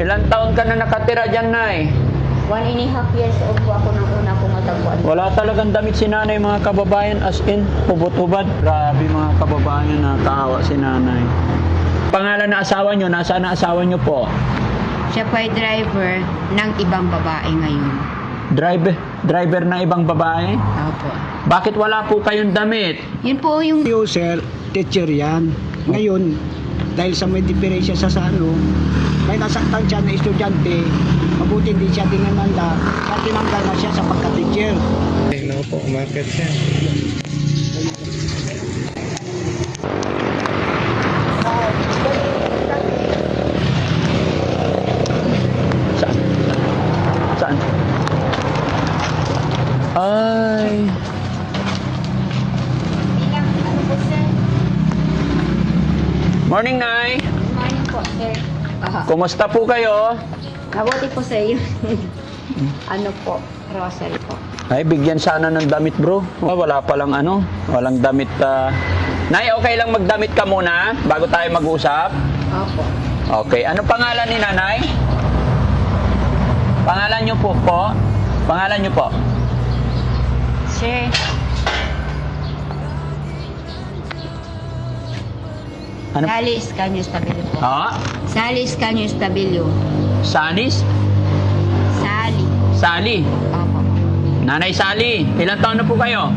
Ilang taon ka na nakatira dyan, Nay? 1.5 years old po ako nang una ko matagpuan. Wala talagang damit si Nanay, mga kababayan, as in, hubot-hubad. Grabe mga kababayan, nakakaawa si Nanay. Pangalan na asawa nyo, nasaan na asawa nyo po? Siya po ay driver ng ibang babae ngayon. Driver na ibang babae? Opo. Bakit wala po kayong damit? Yun po yung Sir, teacher yan. Ngayon, dahil sa may diferensya sa ano, may nasaktan siya na estudyante, mabuti hindi siya dinamanda, siya tinanggal na siya sa pagka-teacher. Tingnan po, market siya. Saan? Saan? Ay. Morning, Nay. morning po, sir. Kumusta po kayo? Mabuti po sa iyo. Ano po, rosary po. Ay, bigyan sana ng damit, bro. Wala palang ano, walang damit. Nay, okay lang magdamit ka muna bago tayo mag-usap? Opo. Okay, ano pangalan ni Nanay? Pangalan niyo po po? Pangalan niyo po? Sir, Ano? Sally Escanio Estabilio po. Ha? Sally Escanio Estabilio. Sanis? Sally. Sally? Opo. Nanay Sally, ilang taon na po kayo?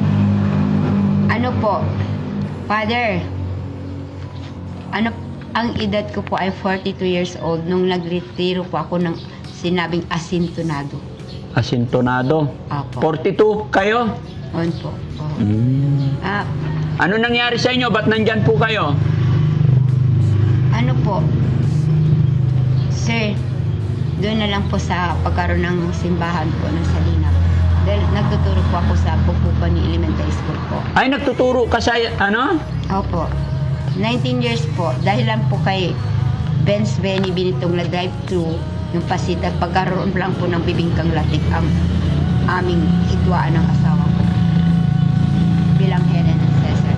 Ano po, Father, ano, ang edad ko po ay 42 years old nung nagretiro po ako ng sinabing asintonado. Asintonado. Opo. 42 kayo? On po. Oo. Ah, Ano nangyari sa inyo? Ba't nandyan po kayo? ano po, Sir, doon na lang po sa pagkaroon ng simbahan po ng Salina. Dahil nagtuturo po ako sa Pupupani Elementary School po. Ay, nagtuturo ka sa ano? Opo. 19 years po. Dahil lang po kay Benz Benny Binitong La Drive-Thru, yung pasita, pagkaroon lang po ng bibingkang latik ang aming hidwaan ng asawa ko. Bilang Helen and Cesar.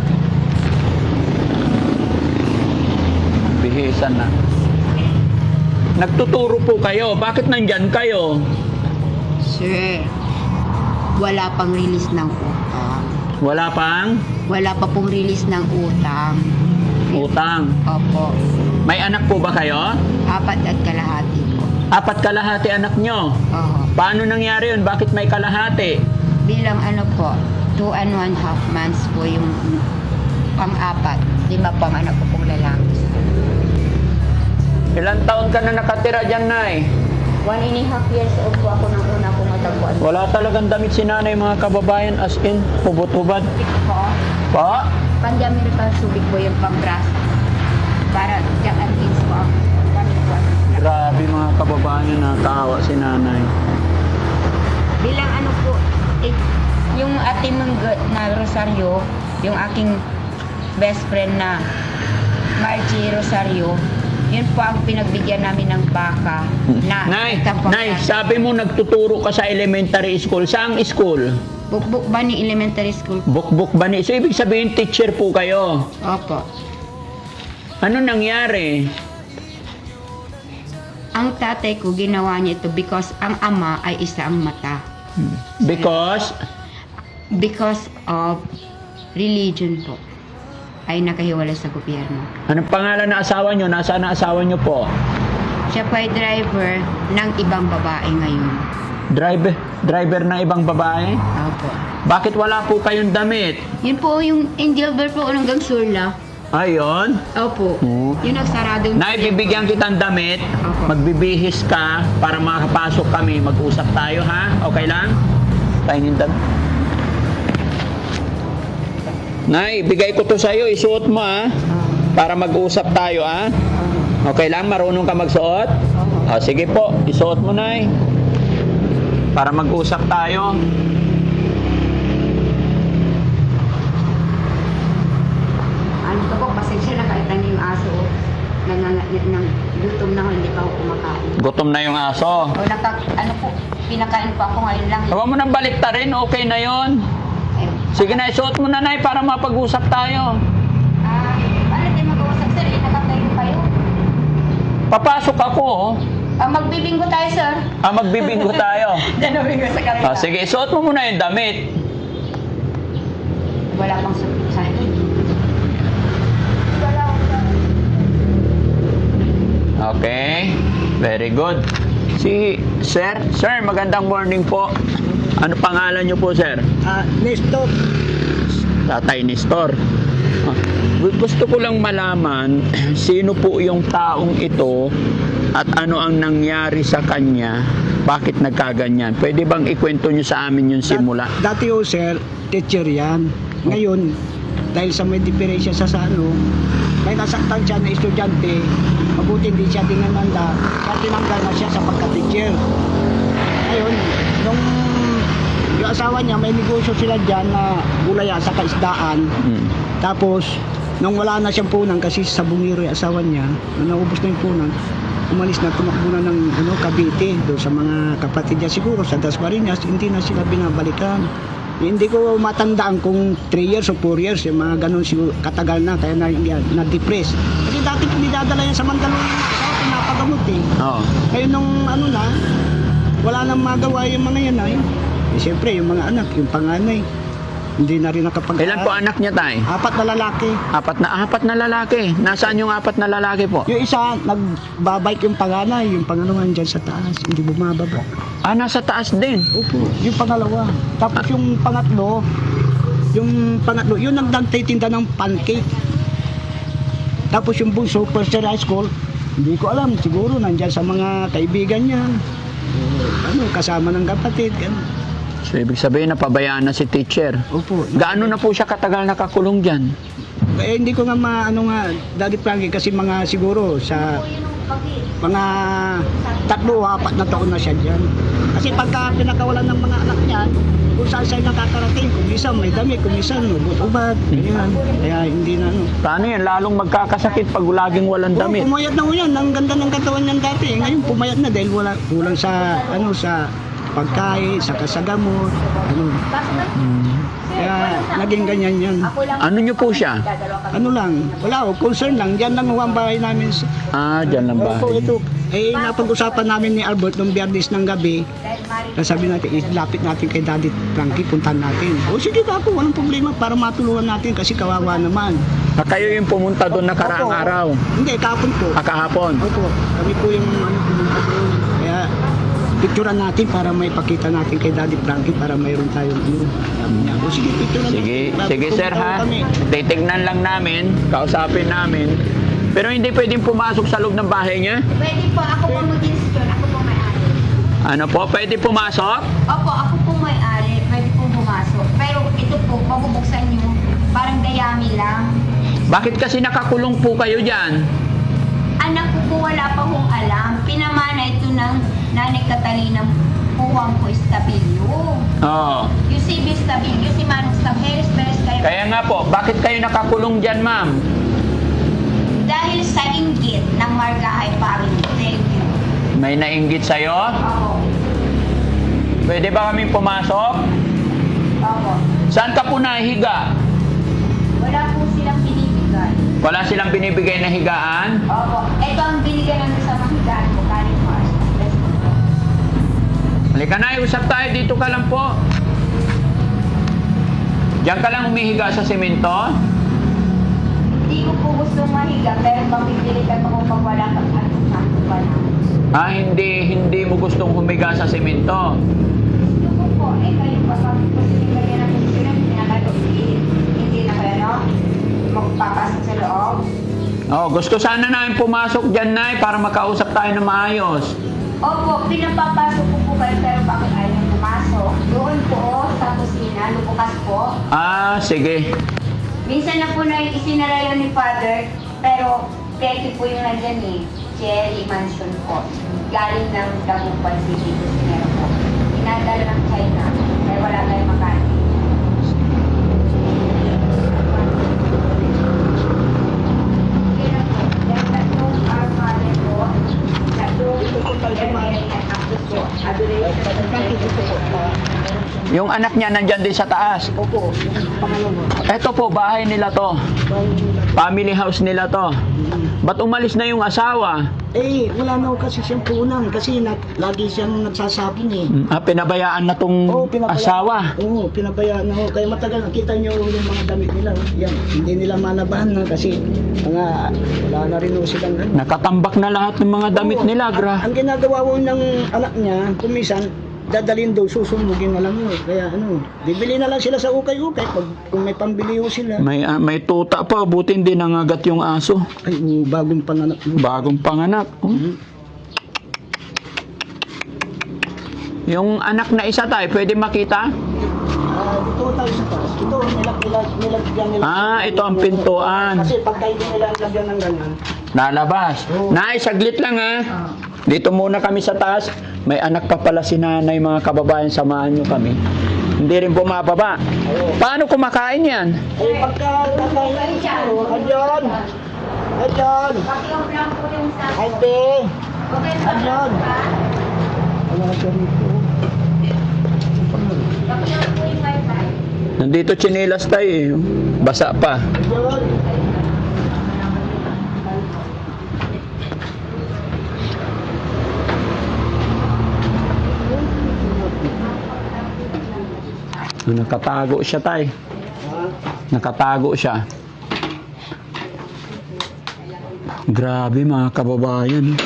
Bihisan na. Nagtuturo po kayo. Bakit nandyan kayo? Sir, wala pang release ng utang. Wala pang Wala pa pong release ng utang. utang. Opo. May anak po ba kayo? 4.5 po. 4 kalahati anak nyo. Oo. Paano nangyari yun? Bakit may kalahati? Bilang ano po, 2.5 months po yung pang-4. 5 pang anak ko pong lalaki. Ilang taon ka na nakatira dyan, Nay? 1.5 years old po ako nang una ko matagpuan. Wala talagang damit si Nanay, mga kababayan, as in, hubot-hubad. Po, Pa? Pan-American Subic po yung pang-brass. Para Jack and Kings po ang gamit po. Grabe mga kababayan, nakakaawa si Nanay. Bilang ano po, yung ate mong na Rosario, yung aking best friend na Margie Rosario, yun po ang pinagbigyan namin ng baka na Nay, sabi mo nagtuturo ka sa elementary school. Saang school? Bukbuk Bani Elementary School. Bukbuk ba ni? So, ibig sabihin, teacher po kayo. Opo. Ano nangyari? Ang tatay ko ginawa niya ito because ang ama ay isa ang mata. Because? Because of religion po ay nakahiwalay sa gobyerno. Anong pangalan na asawa nyo? Nasaan na asawa nyo po? Siya po ay driver ng ibang babae ngayon. Driver na ibang babae? Opo. Bakit wala po kayong damit? Yun po yung Angel Bear po hanggang Surla. Ayun. Opo. Yung nagsarado. Nay, bibigyan kitang damit. Opo. Magbibihis ka para makapasok kami. Mag-usap tayo, ha? Okay lang? Kainin damit. Nay, bigay ko to sa'yo. Isuot mo, ha? Para mag-usap tayo, ha? Okay lang? Marunong ka magsuot? O, sige po. Isuot mo, Nay. Para mag-usap tayo. Ano to po, pasensya na kahit ano yung aso. Gutom na ako, hindi pa ako kumakain. Gutom na yung aso. O ano po, pinakain po ako ngayon lang. Huwag mo nang baliktarin. Okay na yon. Eh, Sige na, isuot mo na, Nay, para mapag-usap tayo. paano tayo mag-uusap sir? Nakatayo kayo. Papasok ako, oh. Magbibinggo tayo, sir. Magbibinggo tayo. Danobinggo sa kanila. Sige, isuot mo muna yung damit. Wala pang suot sa akin. Okay. Very good. Sir, magandang morning po. Ano pangalan niyo po, sir? Nestor, Tatay Nestor. Gusto ko lang malaman sino po yung taong ito at ano ang nangyari sa kanya, bakit nagkaganyan. Pwede bang ikwento nyo sa amin yung simula? dati ho sir, teacher yan. Ngayon, dahil sa may diferensya sa ano, may nasaktan siya na estudyante, mabuti hindi siya dinamanda, kaya tinanggal na siya sa pagka-teacher. Ngayon, nung yung asawa niya, may negosyo sila dyan na gulaya sa kaisdaan. Tapos, nung wala na siyang punan kasi sa bungiro yung asawa niya, nung naubos na yung punan, umalis na, tumakbo na ng Cavite, doon sa mga kapatid niya siguro, sa Dasmariñas, hindi na sila binabalikan. Hindi ko matandaan kung 3 years o 4 years, yung mga ganun siguro, katagal na, kaya na-depress. Kasi dati pinidadala yan sa Mandaluyong, sa pinapagamot eh. Oo. Kaya nung wala nang magawa yung mga yan ay, siyempre yung mga anak, yung panganay, hindi na rin nakapag- Ilan po anak niya, tay? 4 na lalaki. Apat na lalaki. Nasaan yung 4 na lalaki po? Yung isa, nagbabike yung panganay, yung pangalawa dyan sa taas, hindi bumababa. Nasa taas din. Opo, yung pangalawa. Tapos yung pangatlo, yun ang nagtitinda ng pancake. Tapos yung bunso, first year high school, hindi ko alam, siguro nandyan sa mga kaibigan niya. Kasama ng kapatid, gano'n. So, ibig sabihin, napabayaan na si teacher. Opo. Gaano na po siya katagal nakakulong dyan? Hindi ko nga Daddy Frankie, kasi mga siguro sa mga 3 o 4 na taon na siya dyan. Kasi pagka pinakawalan ng mga anak niya, kung saan siya nakakarating, kung minsan may dami, kung minsan ubad, ganyan. Kaya hindi na Paano yan? Lalong magkakasakit pag laging walang damit. Pumayat na ho yan, ang ganda ng katawan niyan dati. Ngayon pumayat na dahil kulang sa sa pagkain, sa kasagamot, Kaya naging ganyan yan. Ano nyo po siya? Wala ho, concern lang. Diyan lang ho ang bahay namin. Dyan lang ba? Opo, ito. Napag-usapan namin ni Albert nung Biyernes ng gabi. Sabi natin, lapit natin kay Daddy Frankie, puntahan natin. Sige ako, walang problema para matulungan natin kasi kawawa naman. Kayo yung pumunta doon nakaraang Opo. araw? Hindi, kahapon po. Kahapon? Opo, kami po yung pumunta doon. Kaya picturean natin para may pakita natin kay Daddy Frankie para mayroon tayong sabi niya, sige, picturean natin. Sige sir ha. Titignan lang namin, kausapin namin. Pero hindi pwedeng pumasok sa loob ng bahay niya? Pwede po, ako po mag-insure, ako po may-ari. Ano po? Pwede pumasok? Opo, ako po may-ari, pwede po pumasok. Pero ito po, mabubuksan nyo, parang dayami lang. Bakit kasi nakakulong po kayo dyan? Anak ko po wala pa hong alam. Pinamana ito ng nanay Catalina Puwang ko Estabilio. Oo. Yung si B. Estabilio, si Manong Staberes, Kaya nga po, bakit kayo nakakulong dyan, ma'am? dahil sa inggit ng Margahay family. Thank you. May nainggit sa'yo? Opo. Pwede ba kaming pumasok? Opo. Saan ka po nahiga? Wala po silang binibigay. Wala silang binibigay na higaan? Opo. Ito ang binigay namin sa mga higaan ko, Kaling Mars. Halika na, usap tayo. Dito ka lang po. Diyan ka lang humihiga sa semento? Hindi ko po gusto mahiga, pero pagpipilitan ako pag wala kang ano pa na. Hindi mo gustong humiga sa semento. Gusto ko po, kayo pa sabi ko sila yan ang position, hindi na kayo, no? Magpapasok sa loob. Gusto sana namin pumasok dyan, Nay, para makausap tayo na maayos. Opo, pinapapasok ko po kayo, pero bakit ayaw pumasok? Doon po, sa kusina, lubukas po. Sige. Minsan na po na isinarayo ni Father, pero peki po yung nandyan eh. Cherry Mansion po. Galing ng Dagupan City, Kusina po. Inadala ng China, kaya wala tayong makain. Kaya po, dahil tatlong our Father po, tatlong Yung anak niya nandyan din sa taas. Opo, pangalawa. Eto po, bahay nila to. Family house nila to. Ba't umalis na yung asawa? Eh, wala na ako kasi siyang punan kasi lagi siyang nagsasabing eh. Pinabayaan na tong asawa. Oo, pinabayaan na ako. Kaya matagal nakita niyo yung mga damit nila. Yan, hindi nila malabahan na kasi wala na rin ho silang ano. Nakatambak na lahat ng mga damit Oo, nila, Ang ginagawa ko ng anak niya, kumisan, dadalhin daw, susumugin na lang mo. Kaya bibili na lang sila sa ukay-ukay kung may pambili ho sila. May tuta pa, buti hindi nangagat yung aso. Ay, bagong panganak mo. Bagong panganak. Oh. Yung anak na isa tayo, pwede makita? Dito tayo sa taas. Ito, nilagyan nila. Ito ang pintuan. Kasi pagka hindi nila nilagyan ng ganyan, Lalabas. Nay, saglit lang ha. Dito muna kami sa taas. May anak pa pala si nanay, mga kababayan, samahan nyo kami. Hindi rin bumababa. Paano kumakain yan? eh pagka kakain ito, andyan. Andyan. Pakiyaw lang po yung sa... Ay, te. Okay, Andyan. Wala siya rito. pakiyaw po yung wifi. Nandito chinelas tayo eh. Basa pa. Andyan. Nakatago siya tay. Nakatago siya. Grabe mga kababayan.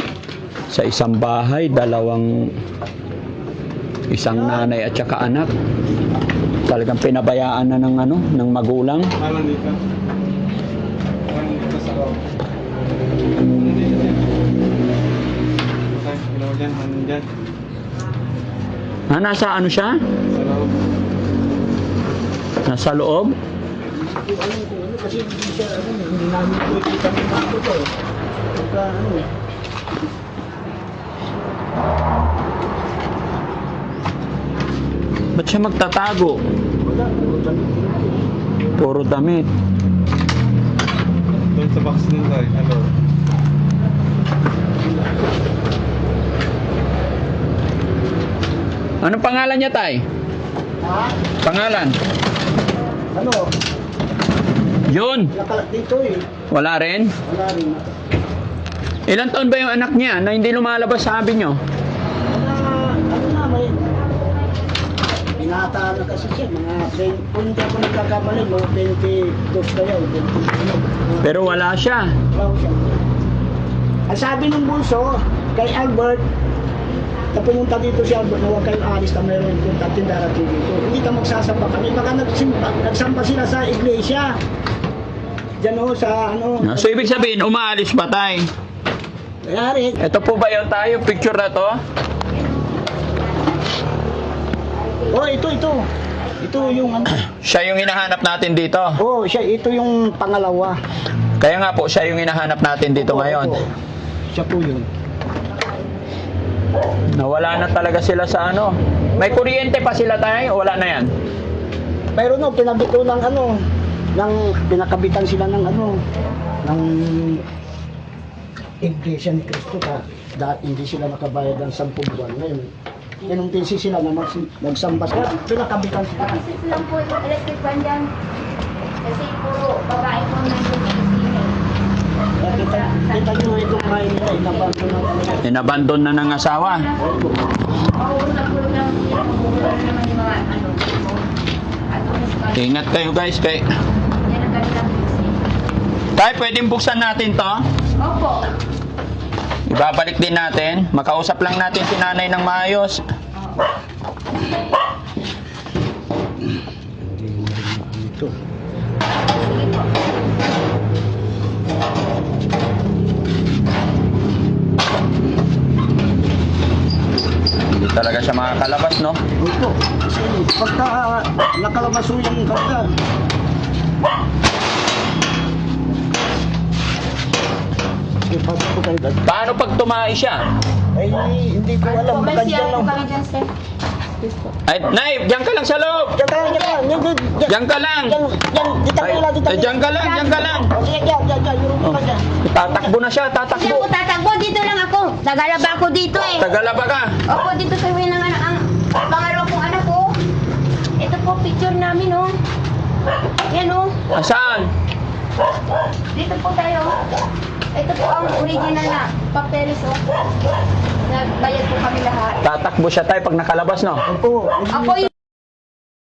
Sa isang bahay, isang nanay at saka anak. Talagang pinabayaan na ng magulang. Alam dito. Alam dito sa loob. Okay, ilaw dyan, dyan. Nasa ano siya? Sa loob. Nasa loob? Hindi ko alam kung ano kasi hindi siya, hindi namin nakikita ng mga ito. Pagka Ba't siya magtatago? wala, Puro damit. Doon sa box nun tayo. Hello. Anong pangalan niya tay? Ha? Pangalan? Ano? Yun. Nakalat dito eh. Wala rin? Wala rin. Ilang taon ba yung anak niya na hindi lumalabas sabi nyo? May binata na kasi siya, mga kung hindi ako nagkakamali, mga 22 kaya, 21. Pero wala siya. Wala siya. Ang sabi ng bunso, kay Albert, na pumunta dito si Albert na huwag kayong alis na mayroon yung tatin darating dito. Hindi ka magsasamba kami, baka nagsamba sila sa iglesia. Diyan o, sa ano. So ibig sabihin, umaalis pa tay? Kayari. Ito po ba yung tayo? Picture na to? Oh, ito. Ito yung ano. Siya yung hinahanap natin dito. Oh, ito yung pangalawa. Kaya nga po, siya yung hinahanap natin dito ngayon. Opo. Siya po yun. Nawala na talaga sila sa ano. May kuryente pa sila tayo? Wala na yan? Pero no, pinabito ng ano, pinakabitan sila ng ano, ng Iglesia ni Cristo dahil hindi sila nakabayad ng 10 buwan. Ngayon, inumpinsi sila na nagsamba sila, pinakabitan sila. Isis lang po yung electric fan dyan. Kasi puro babae po nandun sa kusina. Kaya kita nyo itong bahay nila, inabanto na talaga. Inabandon na ng asawa. Mahuhulog po lang sila. Mahuhulog naman yung mga ano. At umus Ingat kayo guys. yan ang kanilang business. Tay, pwedeng buksan natin to? Opo. Ibabalik din natin. Makausap lang natin si nanay ng maayos. Ito. Hindi talaga siya makakalabas, no? Opo. Kasi pagka nakalabas mo yung karga, ipasok ko kayo dati. Paano pag tumae siya? Ay, hindi ko alam. Baka May dyan siya lang. po kami dyan, sir. Ay, Nay, diyan ka lang sa loob. Diyan ka lang. Diyan ka lang. Dito Ay, ka lang. diyan ka lang, diyan ka lang. O sige, diyan. Yung ka dyan. Tatakbo na siya, Siya po tatakbo. tatakbo. Dito lang ako. Tagalaba ako dito eh. Tagalaba ka. Opo, dito sa huwi ng anak. Ang pangalawa kong anak ko. Ito po, picture namin oh. Yan oh. Saan? Dito po tayo. Ito po ang original na papeles, oh. Nagbayad po kami lahat. Tatakbo siya tayo pag nakalabas, no? Opo. Ako yung